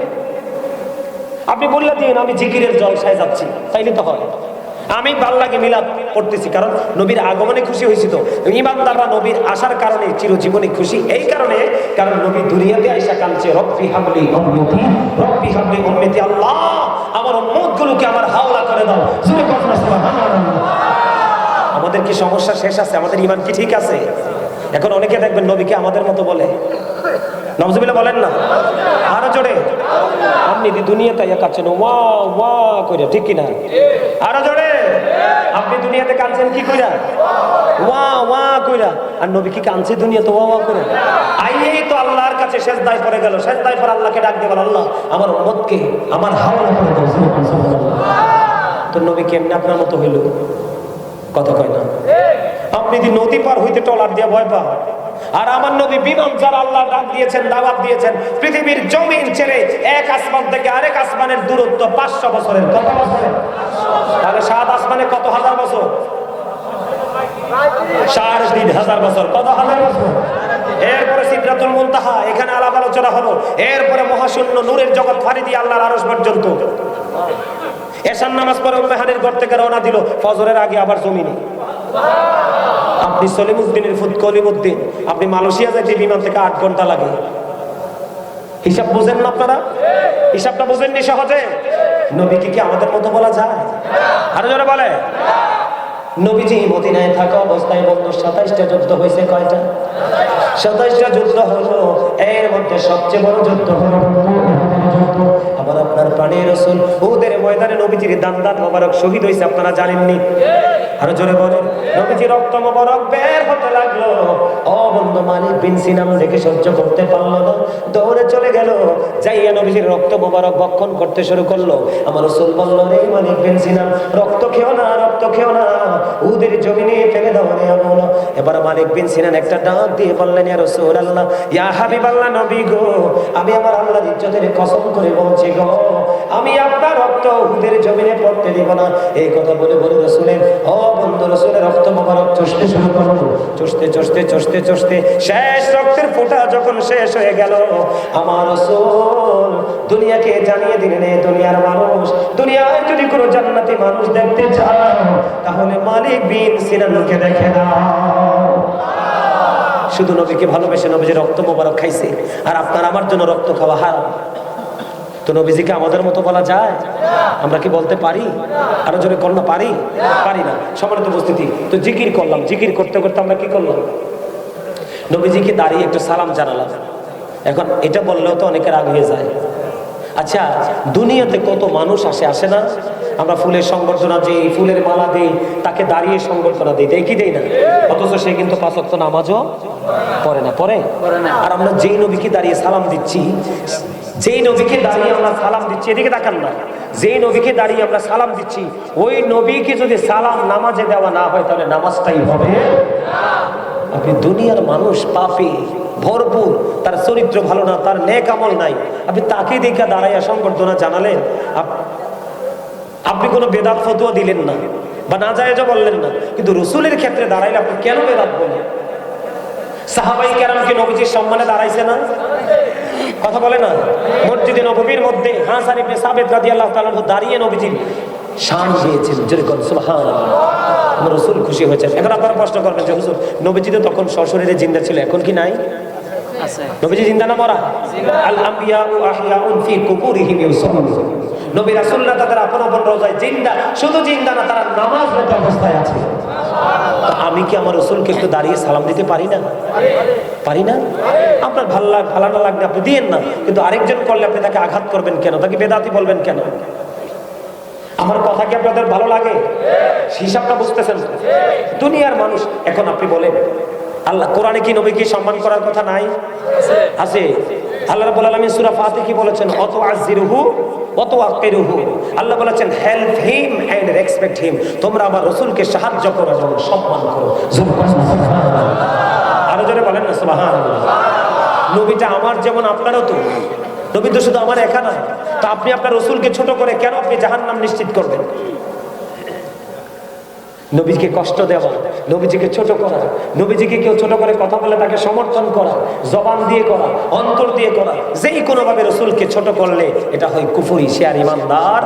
আপনি বললে দিন আমি জিকিরের জলসায় যাচ্ছি, তাইলে তো হয়। আমি ভাল লাগে মিলাদ করতেছি, কারণ নবীর আগমনে খুশি হয়েছি। তো ইমানদাররা নবীর আসার কারণে চিরজীবনে খুশি, এই কারণে, কারণ নবী দুনিয়াতে আইসা কাঁদছে, রব্বি হাবলি উম্মতি, রব্বি হাবলি উম্মতি, আল্লাহ আমার উম্মতগুলোকে আমার হাওলা করে দাও। সুবহানাল্লাহ। আমাদের কি সমস্যা শেষ আছে? আমাদের ঈমান কি ঠিক আছে? এখন অনেকে দেখবেন নবীকে আমাদের মতো বলে, নাউজুবিল্লাহ বলেন না? আরো জোরে, আপনি দুনিয়াতে কাঁদছেন ওয়া ওয়া কইরা, ঠিক কিনা? আরো জোরে, আপনি দুনিয়াতে কাঁদছেন কি কইরা? ওয়া ওয়া কইরা। আর নবী কি কাঁদছে দুনিয়াতে ওয়া ওয়া করে? আইয়েই তো আল্লাহর কাছে সেজদায় পড়ে গেল, সেজদায় পড়ে আল্লাহকে ডাক দিয়ে বল, আল্লাহ আমার উম্মতকে আমার হাওলা করে দাও। তো নবী কেমনে আপনার মতো হইল? কথা কয় না? আপনি যদি নদী পার হইতে টলার দিয়ে ভয় পান, আর আমার নবী বিমান যারা আল্লাহ ডাক দিয়েছেন, দাওয়াত দিয়েছেন, পৃথিবীর জমিন ছেড়ে এক আসমান থেকে আরেক আসমানের দূরত্ব 500 বছরের। কত বছরের? তাহলে 7 আসমানে কত হাজার বছর? 3,500 বছর। কত হাজার বছর? এরপরে সিদরাতুল মুনতাহা, এখানে আলাপ আলোচনা হলো। এরপরে মহাশূন্য নূরের জগৎ ফাড়ি দিয়ে আল্লাহর আরশ পর্যন্ত। এশার নামাজ পড়ে উম্মে হানির ঘর থেকে রওনা দিল, ফজরের আগে আবার জমিনে। আপনি সলিমুদ্দিনের ফুত কলিমুদ্দিন, আপনি মালয়েশিয়া যাইতে বিমান থেকে 8 ঘন্টা লাগে। হিসাব বুঝেন না আপনারা? হিসাবটা বুঝেননি সহজে? নবীকে কি আমাদের মতো বলা যায়? আরো জোরে বলে। নবীজি মদিনায় থাকা অবস্থায় বন্ধু 27টা যুদ্ধ হয়েছে। কয়টা? 27টা যুদ্ধ হলো। এর মধ্যে সবচেয়ে বড় যুদ্ধ হলো আবার আপনার প্রাণের রাসূল উহুদের ময়দানে নবীজির দান মোবারক শহীদ হয়েছে, আপনারা জানেননি? আরো জোরে বলেন। নবীজির রক্ত মোবারক বের হতে লাগলো। ও বন্ধু, মালিক বিন সিনাম দেখে সহ্য করতে পারলো না, দৌড়ে চলে গেল, যাইয়া নবীজির রক্ত মোবারক ভক্ষণ করতে শুরু করলো। আমার রাসূল বলল, রে মালিক বিন সিনাম, রক্ত খেও না, রক্ত খেও না, উহুদের জমিনে ফেলে দাও রে আমল। এবার মালিক বিন সিনান একটা ডাক দিয়ে বললেন, ইয়া রাসূলুল্লাহ, ইয়া হাবিবাল্লাহ, নবী গো, আমি আমার আল্লাহর ইজ্জতের কসম করে বলছি গো, আমি আপনার রক্ত উহুদের জমিনে পড়তে দিব না। এই কথা বলে বলে রাসূলের বন্ধু রাসূলের রক্ত মোবারক চষতে শুরু করলো। চষতে চষতে চষতে চষতে শেষ রক্তের ফোঁটা যখন শেষ হয়ে গেল, আমার রাসূল দুনিয়াকে জানিয়ে দিলেন, দুনিয়ার মানুষ, দুনিয়ায় যদি কোনো জান্নাতি মানুষ দেখতে চাও, তাহলে মালিক বিন সিনানকে দেখে নাও। শুধু নবীকে ভালোবেসে নবীজির রক্ত মোবারক খাইছে, আর আপনার আমার জন্য রক্ত খাওয়া হারাম। তো নবীজিকে আমাদের মতো বলা যায়? আমরা কি বলতে পারি? আরো জোরে কর না, পারি? পারি না। সম্মানিত উপস্থিতি, তো জিকির করলাম, জিকির করতে করতে আমরা কি করলাম? নবীজিকে দাঁড়িয়ে একটু সালাম জানালাম। এখন এটা বললেও তো অনেকের রাগ হয়ে যায়, আচ্ছা, দুনিয়াতে কত মানুষ আসে না? আমরা ফুলের সংবর্ধনা দিই, ফুলের মালা দিই, তাকে দাঁড়িয়ে সংবর্ধনা দিই, দেই কি দেই না? অথচ সে কিন্তু 5 ওয়াক্ত নামাজও পড়ে না। আর আমরা যেই নবীকে দাঁড়িয়ে সালাম দিচ্ছি, যেই নবীকে দাঁড়িয়ে আমরা সালাম দিচ্ছি, এদিকে তাকান না, যেই নবীকে দাঁড়িয়ে আমরা সালাম দিচ্ছি, ওই নবীকে যদি সালাম নামাজে দেওয়া না হয় তাহলে নামাজটাই হবে না। আপনি দুনিয়ার মানুষ পাপী ভরপুর, তার চরিত্র ভালো না, তার নেক আমল নাই, আপনি তাকে দেখে দাঁড়াইয়া সংবর্ধনা জানালেন, আপনি কোনো বেদাত ফতোয়া দিলেন না বা না জায়েজও বললেন না, কিন্তু রসুলের ক্ষেত্রে দাঁড়াইলে আপনি কেন বেদাত বলেন? সাহাবাই কেরামকে নবীজির সম্মানে দাঁড়াইছে না? কথা বলে না? মসজিদে নববীর মধ্যে হাসান ইবনে সাবিত রাদিয়াল্লাহু তাআলা দাঁড়িয়ে নবীজির শান দিয়েছেন, জোরে কোন সুবহানাল্লাহ। আমার রাসূল খুশি হয়েছেন। এখন আপনারা প্রশ্ন করবেন যে হুজুর, নবীজি তো তখন সশরীরে জিন্দা ছিল, এখন কি নাই? আছে। নবীজি জিন্দা না মরা? আল আমবিয়াউ আহইয়াউন ফি কুবুরিহিম ইউসাল্লুন। নবী রাসূলরা তাদের আপন আপন রওজায় জিন্দা, শুধু জিন্দা না, তারা নামাজরত অবস্থায় আছে। তো আমি কি আমার রাসূলকে একটু দাঁড়িয়ে সালাম দিতে পারি না? পারি না? আপনার ভালো না লাগলে আপনি দিয়েন না, কিন্তু আরেকজন করলে আপনি তাকে আঘাত করবেন কেন? তাকে বেদাতি বলবেন কেন? আমার কথা কি আপনাদের ভালো লাগে? হিসাবটা বুঝতেছেন? দুনিয়ার মানুষ। এখন আপনি বলেন, আল্লাহ কোরআনে কি নবীকে সম্মান করার কথা নাই? আছে। আল্লাহ রাব্বুল আলামিন সূরা ফাতিহা কি বলেছেন? অত আজিরুহু অত আকিরুহু। আল্লাহ বলেছেন help him and respect him. তোমরা আমার রাসূলকে সাহায্য করো এবং সম্মান করো। সুবহানাল্লাহ। আরো জোরে বলেন না সুবহানাল্লাহ। নবীটা আমার যেমন আপনারও তো। নবী তো শুধু আমার একা না। তো আপনি আপনার রাসূলকে ছোট করে কেন আপনি জাহান্নাম নিশ্চিত করবেন? নবীকে কষ্ট দেওয়া, নবীজিকে ছোট করা, নবীজিকে কেউ ছোট করে কথা বলে তাকে সমর্থন করা, জবান দিয়ে করা, অন্তর দিয়ে করা, যেই কোনো ভাবে রাসূলকে ছোট করলে এটা হয় কুফরি, সে আর ইমানদার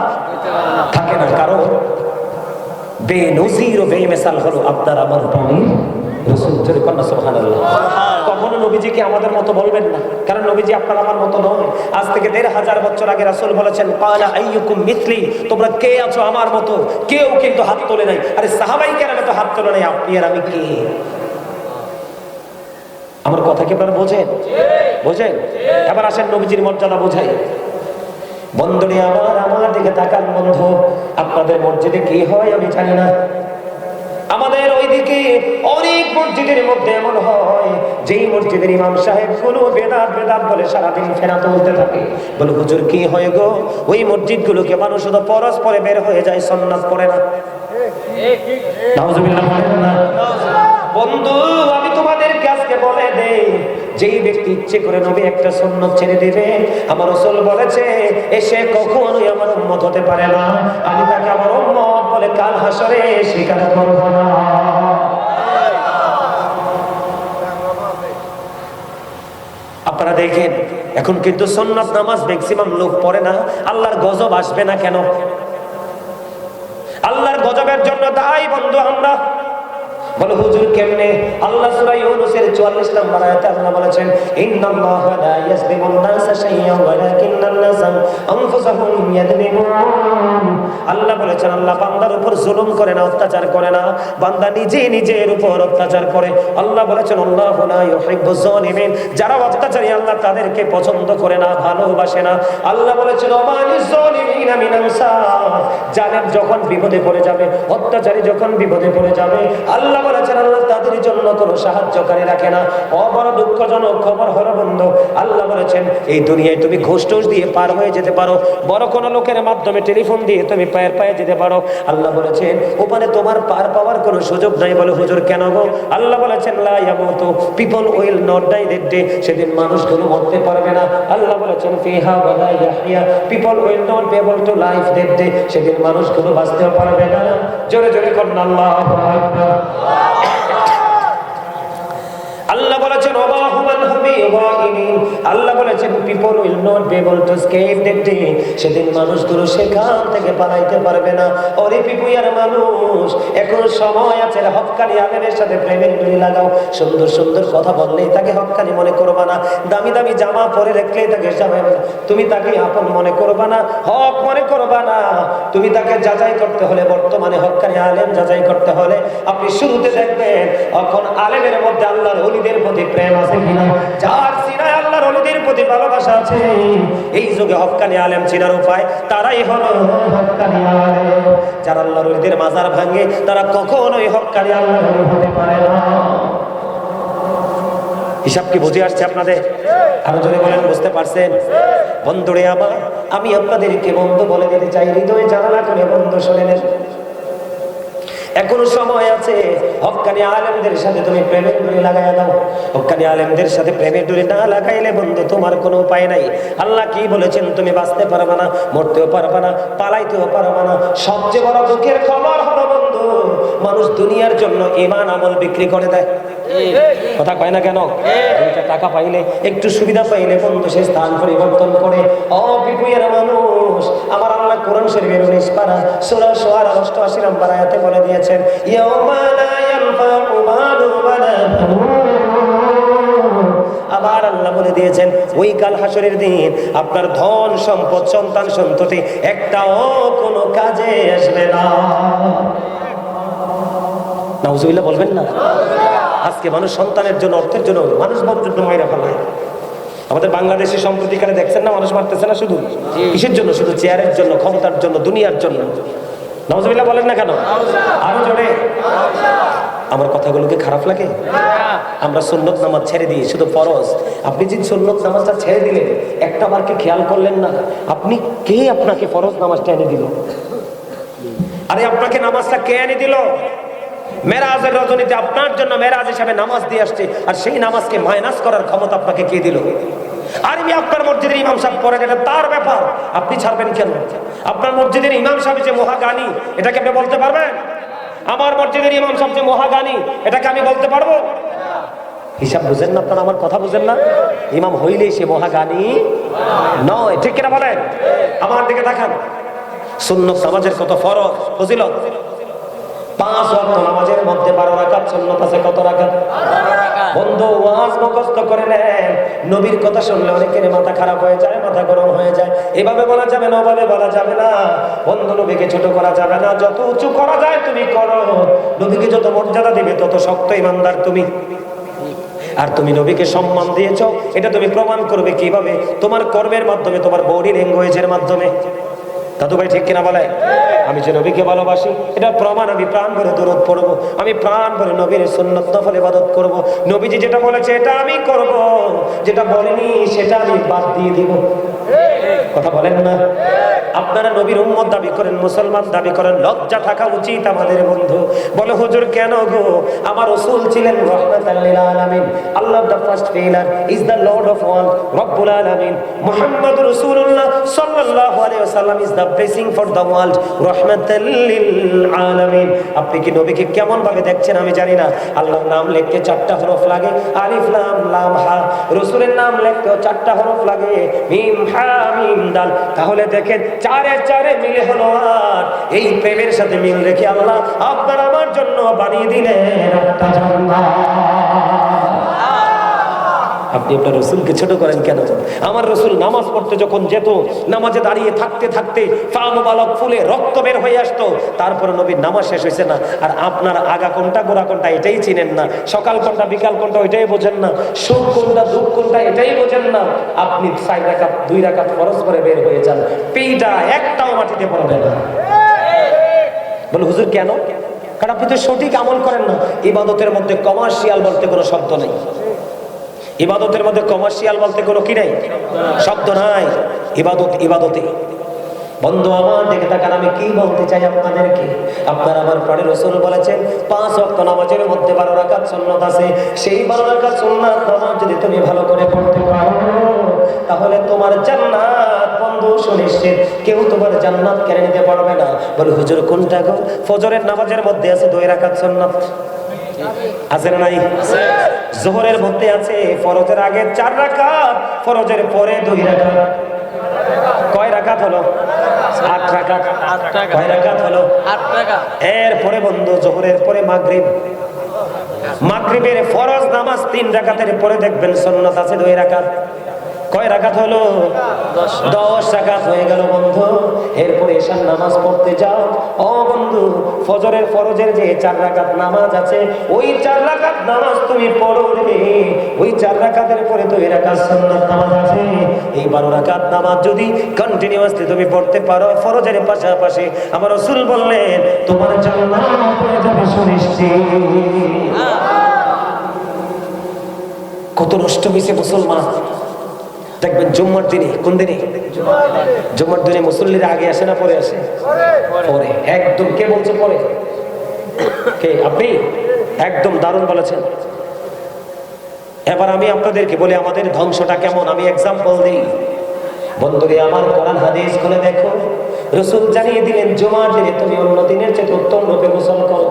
থাকে না। কারণ বেনজির ও বেমিসাল হলো আপনার আমার প্রাণীর রাসূল। জোরে কন্না সুবহানাল্লাহ। কখনো নবীজিকে আমাদের মতো বলবেন না, কারণ নবীজি আপনার আমার মতো নয়। আজ থেকে 1500 বছর আগে রাসূল বলেছেন, ক্বালা আইয়ুকুম মিথলি, তোমরা কে আছো আমার মতো? কেউ কিন্তু হাত তোলে নাই। আরে সাহাবাই কেরাম তো হাত তোলে নাই, আপনি আর আমি কে? আমার কথা কি আপনারা বোঝেন? বোঝেন? এবার আসেন নবীজির মর্যাদা বোঝাই। বন্ধুরে আমার দিকে তাকান বন্ধু, আপনাদের মসজিদে কি হয় আমি জানি না, আমাদের ওইদিকে অনেক মসজিদের মধ্যে এমন হয়, যেই মসজিদের ইমাম সাহেব গুলো বেদাত বেদাত বলে সারাদিন ফেনা তুলতে থাকে। বলে হুজুর কি হয় গো, ওই মসজিদগুলোকে মানুষ শুধু পরস্পরে বের হয়ে যায়, সুন্নাত পড়ে না। নাউজুবিল্লাহ বলেন না। বন্ধু আমি তোমাদেরকে আজকে বলে দেই, যেই ব্যক্তি ইচ্ছে করে নবী একটা সুন্নাত ছেড়ে দিবে, আমার রাসূল বলেছে এসে কখনোই আমার উম্মত হতে পারে না। আমি তাকে আমার উম্মত বলে কাল হাসরে স্বীকার করব না। আপনারা দেখেন এখন কিন্তু সুন্নাত নামাজ ম্যাক্সিমাম লোক পড়ে না। আল্লাহর গজব আসবে না কেন? আল্লাহর গজবের জন্য দায়ী বন্ধু আমরা। বলে হুজুর কেমনে? আল্লাহ সূরা ইউনূসের 44 নম্বর আয়াতে আল্লাহ বলেছেন, ইন্নাল্লাহা লা ইয়াজলিমুন নাসা শাইয়্যান ওয়ালাকিন্নান নাসা আনফুসাহুম ইয়াজলিমুন। আল্লাহ বলেছেন আল্লাহ বান্দার উপর জুলুম করে না, অত্যাচার করে না, বান্দা নিজে নিজের উপর অত্যাচার করে। আল্লাহ বলেছেন আল্লাহু লা ইউহিব্বুজ জালিমিন, যারা অত্যাচারী আল্লাহ তাদেরকে পছন্দ করে না, ভালোবাসে না। আল্লাহ বলেছেন ওয়ামালিজ জালিমিনা মিন আনসার, জালেম যখন বিপদে পড়ে যাবে, অত্যাচারী যখন বিপদে পড়ে যাবে, আল্লাহ বলেছেন আল্লাহ তাদের জন্য কোনো সাহায্যকারী রাখে না। বড় দুঃখজনক খবর হলো বন্ধু, আল্লাহ বলেছেন এই দুনিয়ায় তুমি ঘুষ টুস দিয়ে পার হয়ে যেতে পারো, বড় কোনো লোকের মাধ্যমে টেলিফোন দিয়ে তুমি পায়ের পায়ে যেতে পারো। আল্লাহ বলেছেন ওখানে তোমার পার পাওয়ার কোনো সুযোগ নাই। বলে হুজুর কেন গো? আল্লাহ বলেছেন লা ইয়ামুতু, people will not die that day, সেদিন মানুষগুলো মরতে পারবে না। আল্লাহ বলেছেন ফিহা ওয়ালা ইয়াহইয়া, people will not be able to live that day, সেদিন মানুষগুলো বাঁচতেও পারবে না। জোরে জোরে করুন আল্লাহু আকবার। আল্লাহ বলেছেন আল্লাহ বলেছেন people will not be able to escape that day, সেদিন মানুষগুলো সেখান থেকে পালাইতে পারবে না। ওরে পিপুয়ার মানুষ, এখন সময় আছে, হক্কানি আলেমের সাথে প্রেমের ডুরি লাগাও। সুন্দর সুন্দর কথা বললেই তাকে হক্কানি মনে করবা না, দামি দামি জামা পরে রাখলেই তাকে তুমি তাকে আপন মনে করবা না, হক মনে করবা না। তুমি তাকে যাচাই করতে হলে, বর্তমানে হক্কানি আলেম যাচাই করতে হলে আপনি শুরুতে দেখবেন এখন আলেমের মধ্যে আল্লাহর ওলিদের প্রতি প্রেম আছে কিনা। যার সিনায় আল্লাহর ওলিদের প্রতি ভালোবাসা আছে এই যুগে হক্কানি আলেম চিনার উপায়, তারাই হলো হক্কানি আলেম। যারা আল্লাহর ওলিদের মাজার ভাঙে তারা কখনোই হক্কানি আল্লাহর ওলি হতে পারে না। হিসাব কি বুঝে আসছে আপনাদের? আরো জোরে বলেন, বুঝতে পারছেন? বন্ধুরে আমার, আমি আপনাদেরকে বন্ধু বলে দিতে চাই, হৃদয়ে জানালা করে বন্ধু শুনে নেন। এখনো সময় আছে, হক্কানি আলেমদের সাথে তুমি প্রেমের ডুরি লাগাইয়া দাও। হক্কানি আলেমদের সাথে প্রেমের ডুরি না লাগাইলে বন্ধু তোমার কোনো উপায় নাই। আল্লাহ কি বলেছেন? তুমি বাঁচতে পারবে না, মরতেও পারবে না, পালাইতেও পারবে না। সবচেয়ে বড় দুঃখের খবর হলো বন্ধু, মানুষ দুনিয়ার জন্য ঈমান আমল বিক্রি করে দেয়। কথা কয় না কেন? দুইটা টাকা পাইলে, একটু সুবিধা পাইলে বন্ধু সে স্থান পরিবর্তন করে। অপিপুয়ের মানুষ, আমার আল্লাহ কোরআন শরীফের 19 পারা সূরা শুআরা 88 নম্বর আয়াতে বলে দিয়েছেন, ইয়াউমা লা ইয়ানফাউ মালু ওয়ালা বানুন। আবার আল্লাহ বলে দিয়েছেন, ওই কাল হাসরের দিন আপনার ধন সম্পদ সন্তান সন্ততি একটাও কোনো কাজে আসবে না। নাউজুবিল্লাহ বলবেন না? আজকে মানুষ সন্তানের জন্য, অর্থের জন্য মানুষ বন্ধুত্ব মাইরা ফেলায়। আমাদের বাংলাদেশে সম্প্রতিকালে দেখছেন না, মানুষ মারতেছে না শুধু কিসের জন্য? শুধু চেয়ারের জন্য, ক্ষমতার জন্য, দুনিয়ার জন্য। নাউজুবিল্লাহ বলেন না কেন? আরো জোরে। আমার কথাগুলোকে খারাপ লাগে? আমরা সুন্নত নামাজ ছেড়ে দিই, শুধু ফরজ। আপনি যে সুন্নত নামাজটা ছেড়ে দিলেন, একটা বার কি খেয়াল করলেন না আপনি কে আপনাকে ফরজ নামাজটা এনে দিল? আরে আপনাকে নামাজটা কে এনে দিল? মেরাজের রজনীতে আপনার জন্য মেরাজ হিসাবে নামাজ দিয়ে আসছে, আর সেই নামাজকে মাইনাস করার ক্ষমতা আপনাকে কে দিল? আর আপনার মসজিদের ইমাম সাহেব পড়েন, এটা তার ব্যাপার, আপনি ছাড়বেন কেন? আপনার মসজিদের ইমাম সাহেব যে মহাজ্ঞানী, এটাকে আপনি বলতে পারবেন? আমার মসজিদের ইমাম সাহেব যে মহাজ্ঞানী, এটাকে আমি বলতে পারবো? হিসাব বুঝেন না আপনারা? আমার কথা বুঝেন না? ইমাম হইলেই সে মহাজ্ঞানী নয়, ঠিক কিনা বলেন? আমার দিকে দেখান, সুন্নত নামাজের কত ফরজ ফজিলত। 5 ওয়াক্ত নামাজের মধ্যে 12 রাকাত সুন্নাত আছে। কত রাকাত? বন্ধু ওয়াজ মুখস্থ করে নেন। নবীর কথা শুনলে অনেকের মাথা খারাপ হয়ে যায়, মাথা গরম হয়ে যায়। এভাবে বলা যাবে না, ওভাবে বলা যাবে না। বন্ধু নবীকে ছোট করা যাবে না, যত উঁচু করা যায় তুমি করো। নবীকে যত মর্যাদা দিবে তত শক্ত ইমানদার তুমি। আর তুমি নবীকে সম্মান দিয়েছো, এটা তুমি প্রমাণ করবে কিভাবে? তোমার কর্মের মাধ্যমে, তোমার বডি ল্যাঙ্গুয়েজের মাধ্যমে। দাদু ভাই ঠিক কিনা বলে? আমি যে নবীকে ভালোবাসি এটার প্রমাণ, আমি প্রাণ ভরে দরুদ পড়বো, আমি প্রাণ ভরে নবীর সুন্নত নফল ইবাদত করব। নবীজি যেটা বলেছে এটা আমি করব, যেটা বলেনি সেটা আমি বাদ দিয়ে দিব। কথা বলেন না? আপনারা নবীর উম্মত দাবি করেন, মুসলমান দাবি করেন, লজ্জা থাকা উচিত আমাদের বন্ধু। বলে হুজুর কেন গো? আমার রাসূল ছিলেন রাহমাতাল লিল আলামিন। আল্লাহ the first filler is the lord of world, রব্বুল আলামিন। মুহাম্মদুর রাসূলুল্লাহ সাল্লাল্লাহু আলাইহি ওয়াসাল্লাম is the blessing for the world, রাহমাতাল লিল আলামিন। আপনি কি নবীকে কেমন ভাবে দেখছেন আমি জানি না। আল্লাহর নাম লিখতে 4টা হরফ লাগে, আলিফ লাম লাম হা। রাসূলের নাম লিখতেও 4টা হরফ লাগে, মিম হা মিম দাল। তাহলে দেখেন 4 মিলে হলো 8। এই প্রেমের সাথে মিল রেখে আল্লাহ আপনার আমার জন্য বানিয়ে দিলেন একটা জান্নাত। আপনি আপনার রসুলকে ছোট করেন কেন? আমার রসুল নামাজ পড়তে যখন যেত, নামাজে দাঁড়িয়ে থাকতে থাকতে পা মোবারক ফুলে রক্ত বের হয়ে আসতো, তারপরে নবীর নামাজ শেষ হয়েছে না। আর আপনার আগা কোনটা গোড়া কোনটা এটাই চিনেন না, সকাল কোনটা বিকাল কোনটা ওইটাই বোঝেন না, সুখ কোনটা দুঃখ কোনটা এটাই বোঝেন না। আপনি 4 রাকাত 2 রাকাত ফরজ করে বের হয়ে যান, পেইটা একটাও মাটিতে পড়বে না। বলে হুজুর কেন? কারণ আপনি তো সঠিক আমল করেন না। ইবাদতের মধ্যে কমার্শিয়াল বলতে কোনো শব্দ নেই। ইবাদতের মধ্যে কমার্শিয়াল বলতে কোনো কি নাই, শব্দ নাই। ইবাদত ইবাদতে। বন্ধু আমার দিকে তাকান, আমি কি বলতে চাই আপনাদেরকে? আপনার আমার প্রাণের রাসূল বলেছেন 5 ওয়াক্ত নামাজের মধ্যে 12 রাকাত সুন্নাত আছে। সেই 12 রাকাত সুন্নাত নামাজ যদি তুমি ভালো করে পড়তে পারো, তাহলে তোমার জান্নাত বন্ধু সুনিশ্চিত। কেউ তোমার জান্নাত কেড়ে নিতে পারবে না। বলে হুজুর কোনটা গো? ফজরের নামাজের মধ্যে আছে 2 রাকাত সুন্নাত, আছে না নাই? যোহরের মধ্যে আছে ফরজের আগে 4 রাকাত, ফরজের পরে 2 রাকাত। কয় রাকাত হলো? 8 রাকাত। কয় রাকাত হলো? 8 রাকাত। এরপরে বন্ধু যোহরের পরে মাগরিব, মাগরিবের ফরজ নামাজ 3 রাকাতের পরে দেখবেন সুন্নাত আছে 2 রাকাত। কয় রাকাত হলো? 10 রাকাত হয়ে গেল বন্ধু। এরপরে এশার নামাজ পড়তে যাও। ও বন্ধু, ফজরের ফরজের যে 4 রাকাত নামাজ আছে, ওই 4 রাকাত নামাজ তুমি পড়ো রে। ওই 4 রাকাতের পরে 2 রাকাত সুন্নাত নামাজ আছে। এই 12 রাকাত নামাজ যদি কন্টিনিউয়াসলি তুমি পড়তে পারো ফরজের পাশাপাশি, আমার রাসূল বললেন তোমার জান্নাত হয়ে যাবে সুনিশ্চিত। কত নষ্ট হয়েছে মুসলমান। দেখবেন জুম্মার দিনে, কোন দিনে? জুম্মার দিনে মুসল্লিরা আগে আসে না পরে আসে? পরে। একদম। কে বলছে পরে? কে? আপনি? একদম দারুণ বলেছেন। এবার আমি আপনাদেরকে বলি আমাদের ধ্বংসটা কেমন, আমি এক্সাম্পল দিই। বন্ধুরে আমার, কোরআন হাদিস খুলে দেখো। রাসূল জানিয়ে দিলেন জুমার দিনে তুমি অন্য দিনের চেয়ে উত্তম রূপে গোসল করো।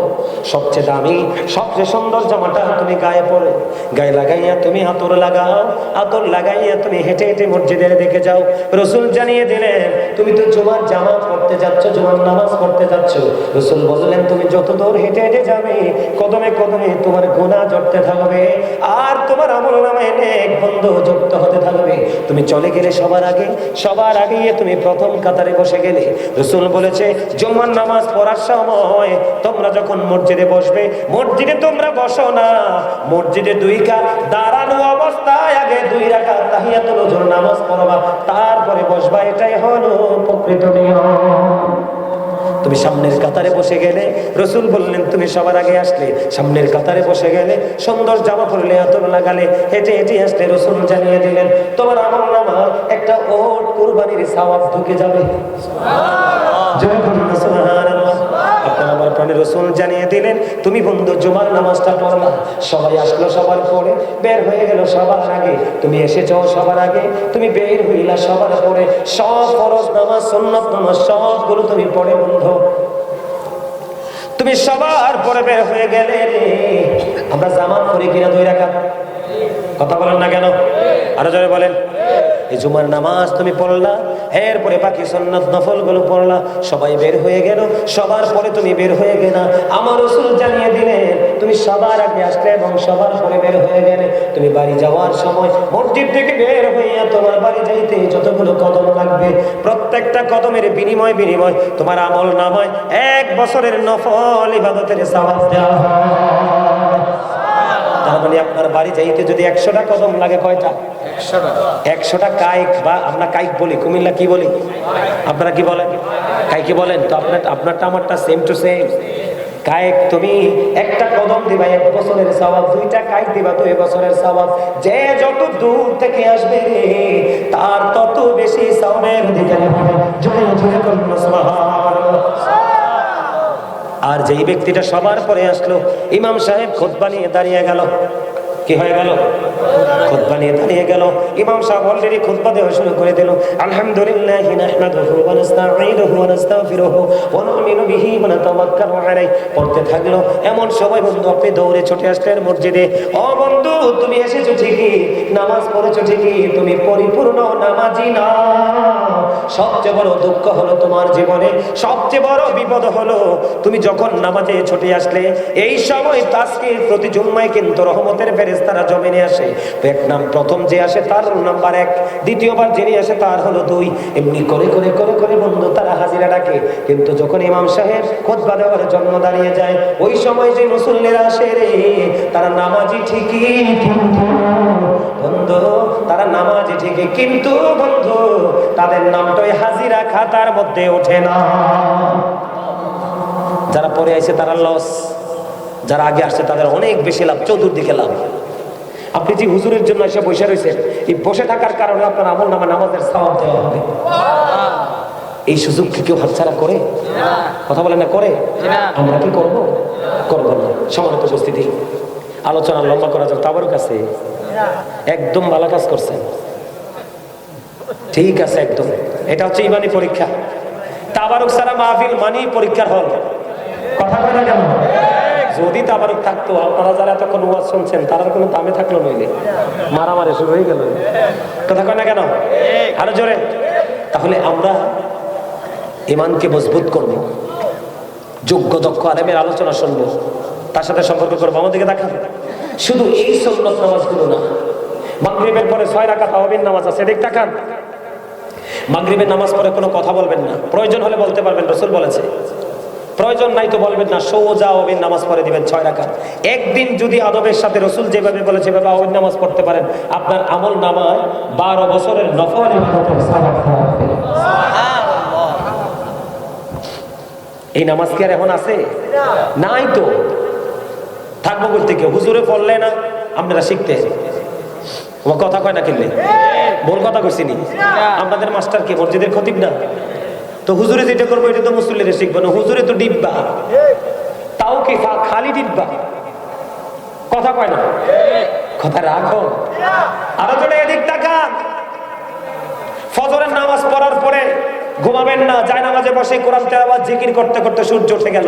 সবচেয়ে দামি, সবচেয়ে সুন্দর জামাটা তুমি গায়ে পরো। গায়ে লাগাইয়া তুমি আতর লাগাও। আতর লাগাইয়া তুমি হেঁটে হেঁটে মসজিদের দিকে যাও। রাসূল জানিয়ে দিলেন তুমি তো জুমার জামা পড়তে যাচ্ছ, জুমার নামাজ পড়তে যাচ্ছ। রাসূল বললেন তুমি যত দূর হেঁটে হেঁটে যাবে, কদমে কদমে তোমার গুনাহ জড়তে থাকবে, আর তোমার আমলনামায় নেক বন্ধু যুক্ত হতে থাকবে। তুমি চলে গেলে সবার আগে তুমি প্রথম কাতারে বসে গেলে। রাসূল বলেছে জুমার নামাজ পড়ার সময় তোমরা যখন মসজিদে বসবে, মসজিদে তোমরা বসো না, মসজিদে 2 কাত দাঁড়ানো অবস্থায় আগে 2 রাকাত তাহিয়াতুল ওযুর নামাজ পড়বা, তারপরে বসবা। এটাই হলো প্রকৃত নিয়ম। তুমি সামনের কাতারে বসে গেলে, রাসূল বললেন তুমি সবার আগে আসলে সামনের কাতারে বসে গেলে, সুন্দর জামা পরলে, আতর লাগালে, হেঁটে হেঁটে আসলে, রাসূল জানিয়ে দিলেন তোমার আমলনামা একটা ওট কুরবানির সওয়াব ঢুকে যাবে। সুবহানাল্লাহ, সুবহানাল্লাহ। আপনার আমার প্রাণের রাসূল জানিয়ে দিলেন তুমি বন্ধু জুমার নামাজটা পড়লা, সবাই আসলো সবার পরে, বের হয়ে গেল সবার আগে, তুমি এসেছো সবার আগে, তুমি বের হইলা সবার পরে, সব ফরজ নামাজ সুন্নাত নামাজ সবগুলো তুমি পড়ে বন্ধু তুমি সবার পরে বের হয়ে গেলে রে। আমরা জামাত পড়ি কিনা 2 রাকাত? কথা বলেন না কেন? আরো জোরে বলেন। এই জুমার নামাজ তুমি পড়লা, এরপরে বাকি সুন্নাত নফল গুলো পড়লা, সবাই বের হয়ে গেল, সবার পরে তুমি বের হয়ে গেলা। আমার রাসূল জানিয়ে দিলেন তুমি সবার আগে আসলে এবং সবার পরে বের হয়ে গেলে, তুমি বাড়ি যাওয়ার সময় মসজিদ থেকে বের হইয়া তোমার বাড়ি যাইতে যতগুলো কদম লাগবে, প্রত্যেকটা কদমের বিনিময় তোমার আমল নামায় 1 বছরের নফল ইবাদতের সওয়াব দেওয়া হয়। তার মানে আপনার বাড়ি যাইতে যদি 100টা কদম লাগে, কয়টা? 100টা কাইক, বা আমরা কাইক বলি, কুমিল্লা কি বলি, আপনারা কি বলেন? কাইকে বলেন তো। আপনারটা আমারটা সেম টু সেম। কাইক তুমি একটা কদম দিবা 1 বছরের সওয়াব, 2টা কাইক দিবা 2 বছরের সওয়াব। যে যত দূর থেকে আসবে তার তত বেশি সওয়াবের অধিকারী হবে। জোরে জোরে বলুন সুবহানাল্লাহ। আর যেই ব্যক্তিটা সবার পরে আসলো, ইমাম সাহেব খুতবা নিয়ে দাঁড়িয়ে গেল, কি হয়ে গেল? খুতবা নিয়ে দাঁড়িয়ে গেল। ইমাম সাহেব অলরেডি খুতবা দেওয়া শুরু করে দিল। আলহামদুলিল্লাহি নাহমাদুহু ওয়া নাস্তাঈনুহু ওয়া নাস্তাগফিরুহু ওয়া নু'মিনু বিহি ওয়া নাতাওয়াক্কালু আলাইহি। পড়তে থাকলো। এমন সময় বন্ধু আপনি দৌড়ে ছুটে আসলেন মসজিদে। ও বন্ধু, তুমি এসেছো ঠিকই, নামাজ পড়েছো ঠিকই, তুমি পরিপূর্ণ নামাজি না। সবচেয়ে বড় দুঃখ হলো তোমার জীবনে, সবচেয়ে বড় বিপদ হলো তুমি যখন নামাজে ছুটে আসলে, এই সময় তাসকির প্রতি জুম্মায় কিন্তু রহমতের ফেরেশতারা জমিনে আসে। প্রথম যে আসে তার নাম্বার 1, দ্বিতীয়বার যিনি আসে তার হলো 2, এমনি করে করে করে করে বন্ধু তারা হাজিরা ডাকে। কিন্তু যখন ইমাম সাহেব খুতবা দেওয়ার জন্য দাঁড়িয়ে যায়, ওই সময় যে মুসল্লিরা আসে রে, তারা নামাজি ঠিকই বন্ধু, তারা নামাজি ঠিকই, কিন্তু বন্ধু তাদের নামটাই হাজিরা খাতার মধ্যে ওঠে না। যারা পরে আসে তারা লস, যারা আগে আসছে তাদের অনেক বেশি লাভ, চতুর্দিকে লাভ। আপনি যে হুজুরের জন্য এসে বসে রয়েছেন, এই বসে থাকার কারণে আপনার আমল নামা নামাজের সওয়াব দেওয়া হবে। এই সুযোগ কি কেউ হাতছাড়া করে? কথা বলেন না, করে? আমরা কি করবো? করবো না। সম্মানিত উপস্থিতি, আলোচনা লম্বা করা যাবে, তাবারুক আছে, একদম ভালো কাজ করছেন, ঠিক আছে একদম। এটা হচ্ছে ইমানি পরীক্ষা। তাবারুক ছাড়া মাহফিল মানি পরীক্ষার হল। কথা বলে না কেন? যদি তাবারুক থাকতো, আপনারা যারা এতক্ষণ ওয়াজ শুনছেন তারা কোনো দামে থাকলো নইলে মারামারি শুরু হয়ে গেল। কথা কয় না কেন? আরো জোরে। তাহলে আমরা ইমানকে মজবুত করব, যোগ্য দক্ষ আলেমের আলোচনা শুনবো, তার সাথে সম্পর্ক করবো। আমাদেরকে দেখাবে শুধু এই সুন্নাত নামাজগুলো না, মাগরিবের পরে 6 রাকাত তাওয়াবির নামাজ আছে, এদিক তাকান। মাগরিবের নামাজ পড়ে কোনো কথা বলবেন না, প্রয়োজন হলে বলতে পারবেন, রাসূল বলেছে। প্রয়োজন নাই তো বলবেন না, সোজা তাওয়াবির নামাজ পড়ে দিবেন 6 রাকাত। একদিন যদি আদবের সাথে রাসূল যেভাবে বলেছে সেভাবে তাওয়াবির নামাজ পড়তে পারেন, আপনার আমল নামায় 12 বছরের নফল ইবাদতের সওয়াব থাকবে। সুবহানাল্লাহ। এই নামাজ কি আর এখন আছে? নাই তো। থাকবো বলতে কি, হুজুরে পড়লে না আপনারা শিখতে, আমার কথা কয় না কিনলে ভুল কথা কইছিনি। আপনাদের মাস্টার কি মসজিদের খতিব না? তো হুজুরে যেটা করবো এটা তো মুসল্লিরা শিখবো না, হুজুরে তো ডিব্বা, তাও কি খালি ডিব্বা, কথা কয় না, কথা রাখো। আরো জোরে এদিক তাকান। ফজরের নামাজ পড়ার পরে ঘুমাবেন না, যায় নামাজে বসে কোরআন তেলাওয়াত জিকির করতে করতে সূর্য উঠে গেল।